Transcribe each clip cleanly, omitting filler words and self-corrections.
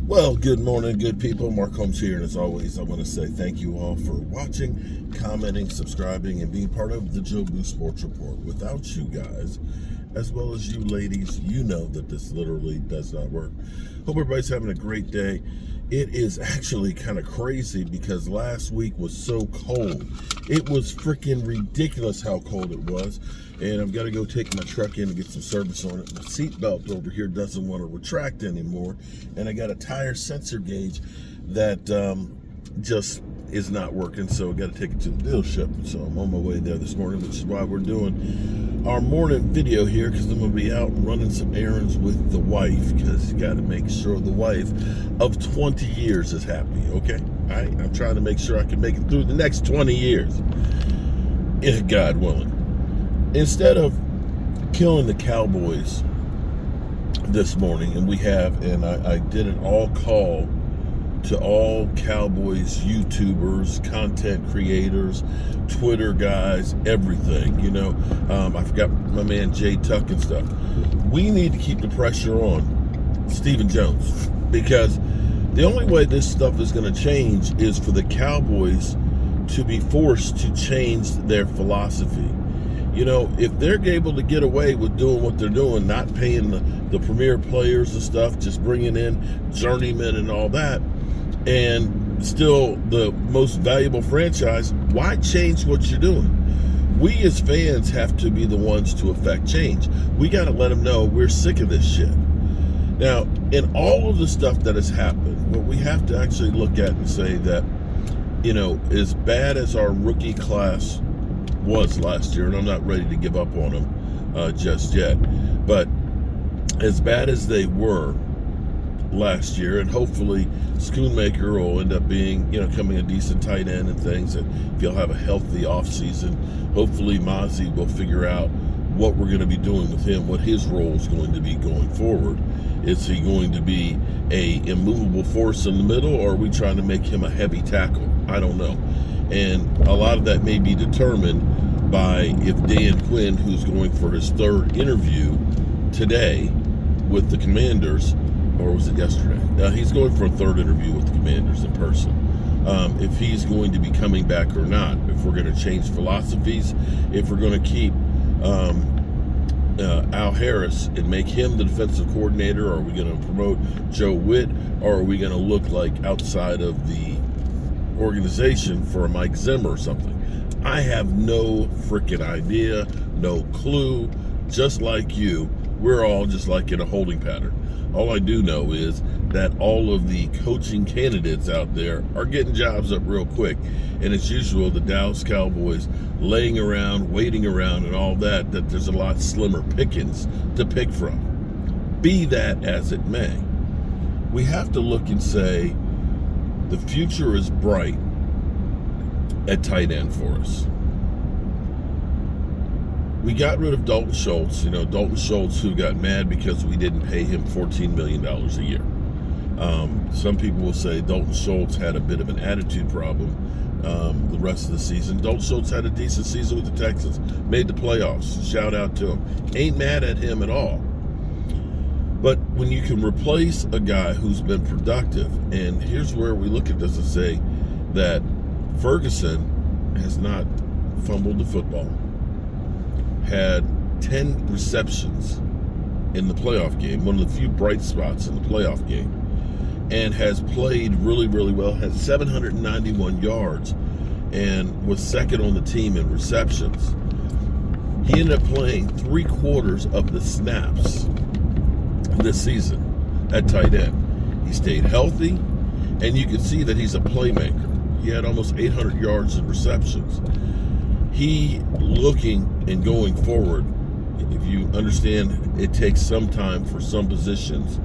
Well, good morning, good people. Mark Holmes here, and as always, I want to say thank you all for watching, commenting, subscribing, and being part of the Joe Boo Sports Report. Without you guys, as well as you ladies, you know that this literally does not work. Hope everybody's having a great day. It is actually kind of crazy because last week was so cold. It was freaking ridiculous how cold it was. And I've got to go take my truck in and get some service on it. My seat belt over here doesn't want to retract anymore. And I got a tire sensor gauge that just is not working. So I got to take it to the dealership. So I'm on my way there this morning, which is why we're doing our morning video here, because I'm going to be out running some errands with the wife, because you got to make sure the wife of 20 years is happy, okay? All right? I'm trying to make sure I can make it through the next 20 years, if God willing. Instead of killing the Cowboys this morning, and we have, and I did an all call to all Cowboys YouTubers, content creators, Twitter guys, everything, you know. I forgot my man Jay Tuck and stuff. We need to keep the pressure on Stephen Jones, because the only way this stuff is going to change is for the Cowboys to be forced to change their philosophy. You know, if they're able to get away with doing what they're doing, not paying the premier players and stuff, just bringing in journeymen and all that, and still the most valuable franchise, why change what you're doing? We as fans have to be the ones to affect change. We got to let them know we're sick of this shit. Now, in all of the stuff that has happened, what we have to actually look at and say that, you know, as bad as our rookie class was last year, and I'm not ready to give up on them just yet, but as bad as they were last year, and hopefully Schoonmaker will end up being, you know, coming a decent tight end and things, and if he'll have a healthy offseason, hopefully Mozzie will figure out what we're going to be doing with him, what his role is going to be going forward. Is he going to be a immovable force in the middle, or are we trying to make him a heavy tackle? I don't know. And a lot of that may be determined by if Dan Quinn, who's going for his third interview today with the Commanders, or was it yesterday? He's going for a third interview with the Commanders in person. If he's going to be coming back or not, if we're going to change philosophies, if we're going to keep Al Harris and make him the defensive coordinator, or are we going to promote Joe Witt, or are we going to look like outside of the organization for a Mike Zimmer or something? I have no freaking idea, no clue. Just like you, we're all just like in a holding pattern. All I do know is that all of the coaching candidates out there are getting jobs up real quick. And as usual, the Dallas Cowboys laying around, waiting around, and all that there's a lot slimmer pickings to pick from. Be that as it may, we have to look and say the future is bright at tight end for us. We got rid of Dalton Schultz, you know, Dalton Schultz, who got mad because we didn't pay him $14 million a year. Some people will say Dalton Schultz had a bit of an attitude problem the rest of the season. Dalton Schultz had a decent season with the Texans, made the playoffs. Shout out to him. Ain't mad at him at all. But when you can replace a guy who's been productive, and here's where we look at this and say that Ferguson has not fumbled the football, had 10 receptions in the playoff game, one of the few bright spots in the playoff game, and has played really, really well, had 791 yards, and was second on the team in receptions. He ended up playing 3/4 of the snaps this season at tight end. He stayed healthy, and you can see that he's a playmaker. He had almost 800 yards in receptions. He looking and going forward, if you understand, it takes some time for some positions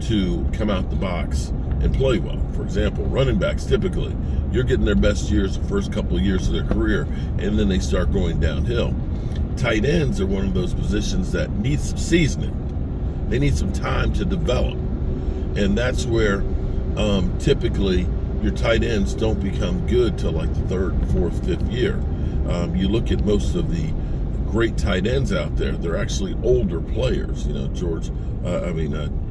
to come out the box and play well. For example, running backs, typically, you're getting their best years the first couple of years of their career, and then they start going downhill. Tight ends are one of those positions that need some seasoning. They need some time to develop. And that's where typically your tight ends don't become good till like the third, fourth, fifth year. You look at most of the great tight ends out there, they're actually older players. You know,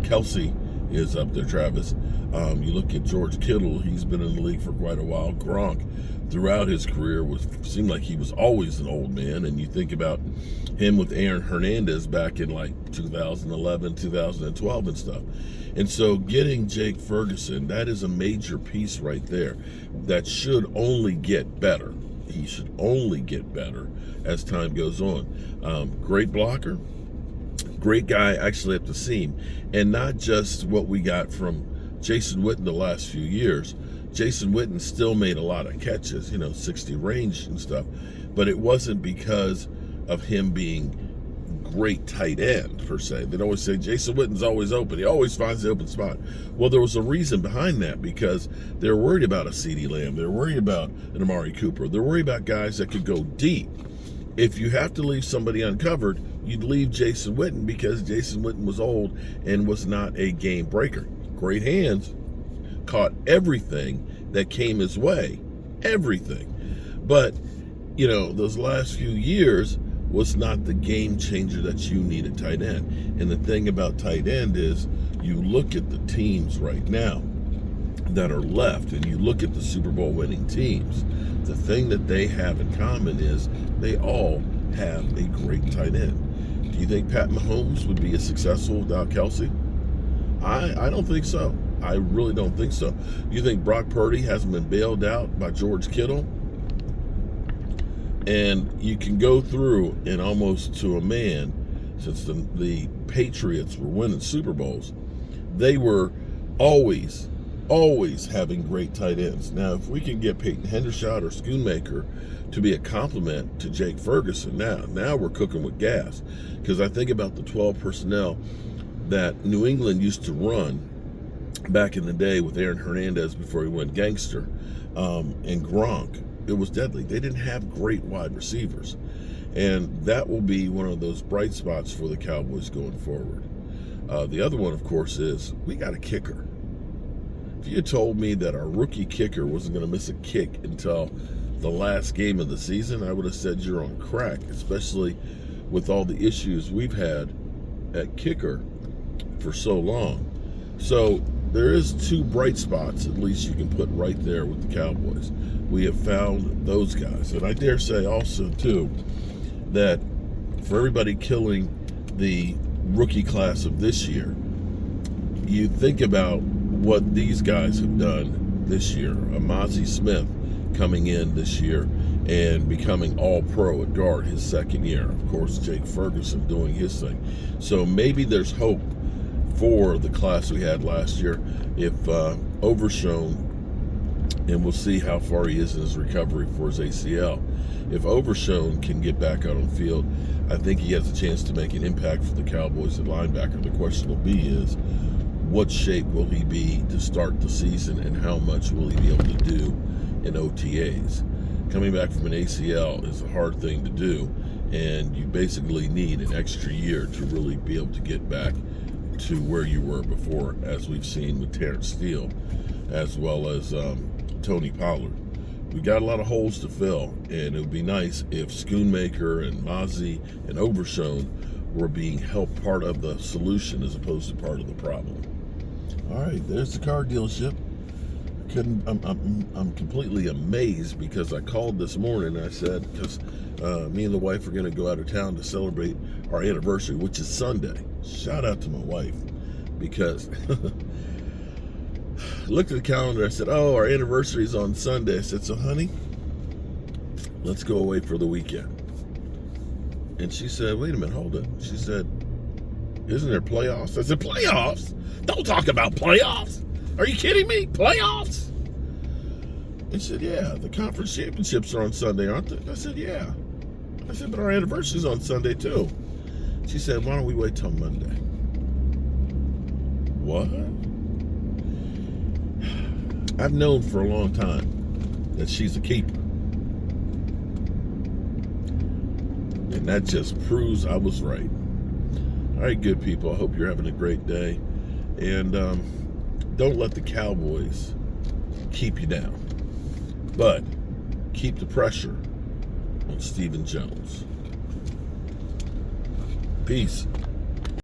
Kelsey is up there, Travis. You look at George Kittle, he's been in the league for quite a while. Gronk, throughout his career, seemed like he was always an old man. And you think about him with Aaron Hernandez back in like 2011, 2012 and stuff. And so getting Jake Ferguson, that is a major piece right there that should only get better. He should only get better as time goes on. Great blocker, great guy actually at the seam. And not just what we got from Jason Witten the last few years. Jason Witten still made a lot of catches, 60 range and stuff. But it wasn't because of him being great tight end, per se. They'd always say, Jason Witten's always open. He always finds the open spot. Well, there was a reason behind that, because they're worried about a CeeDee Lamb. They're worried about an Amari Cooper. They're worried about guys that could go deep. If you have to leave somebody uncovered, you'd leave Jason Witten, because Jason Witten was old and was not a game breaker. Great hands, caught everything that came his way. Everything. But, those last few years was not the game changer that you need at tight end. And the thing about tight end is, you look at the teams right now that are left, and you look at the Super Bowl winning teams, the thing that they have in common is they all have a great tight end. Do you think Pat Mahomes would be as successful without Kelsey? I don't think so. I really don't think so. You think Brock Purdy hasn't been bailed out by George Kittle? And you can go through, and almost to a man, since the Patriots were winning Super Bowls, they were always having great tight ends. Now, if we can get Peyton Hendershot or Schoonmaker to be a compliment to Jake Ferguson, now we're cooking with gas. Because I think about the 12 personnel that New England used to run back in the day with Aaron Hernandez before he went gangster, and Gronk. It was deadly. They didn't have great wide receivers. And that will be one of those bright spots for the Cowboys going forward. The other one, of course, is we got a kicker. If you had told me that our rookie kicker wasn't going to miss a kick until the last game of the season, I would have said you're on crack, especially with all the issues we've had at kicker for so long. So there is two bright spots, at least you can put right there with the Cowboys. We have found those guys. And I dare say also, too, that for everybody killing the rookie class of this year, you think about what these guys have done this year. Amazi Smith coming in this year and becoming all-pro at guard his second year. Of course, Jake Ferguson doing his thing. So maybe there's hope for the class we had last year if Overshown, and we'll see how far he is in his recovery for his ACL. If Overshown can get back out on the field, I think he has a chance to make an impact for the Cowboys at linebacker. The question will be is, what shape will he be to start the season, and how much will he be able to do in OTAs? Coming back from an ACL is a hard thing to do, and you basically need an extra year to really be able to get back to where you were before, as we've seen with Terrence Steele, as well as Tony Pollard. We got a lot of holes to fill, and it would be nice if Schoonmaker and Mozzie and Overshown were being helped part of the solution as opposed to part of the problem. All right, there's the car dealership. I'm completely amazed, because I called this morning and I said, because me and the wife are going to go out of town to celebrate our anniversary, which is Sunday. Shout out to my wife, because looked at the calendar. I said, oh, our anniversary is on Sunday. I said, so honey, let's go away for the weekend. And she said, wait a minute, hold it. She said, isn't there playoffs? I said, playoffs? Don't talk about playoffs. Are you kidding me? Playoffs? And she said, yeah, the conference championships are on Sunday, aren't they? I said, yeah. I said, but our anniversary's on Sunday too. She said, why don't we wait till Monday? What? I've known for a long time that she's a keeper. And that just proves I was right. All right, good people. I hope you're having a great day. And don't let the Cowboys keep you down. But keep the pressure on Stephen Jones. Peace.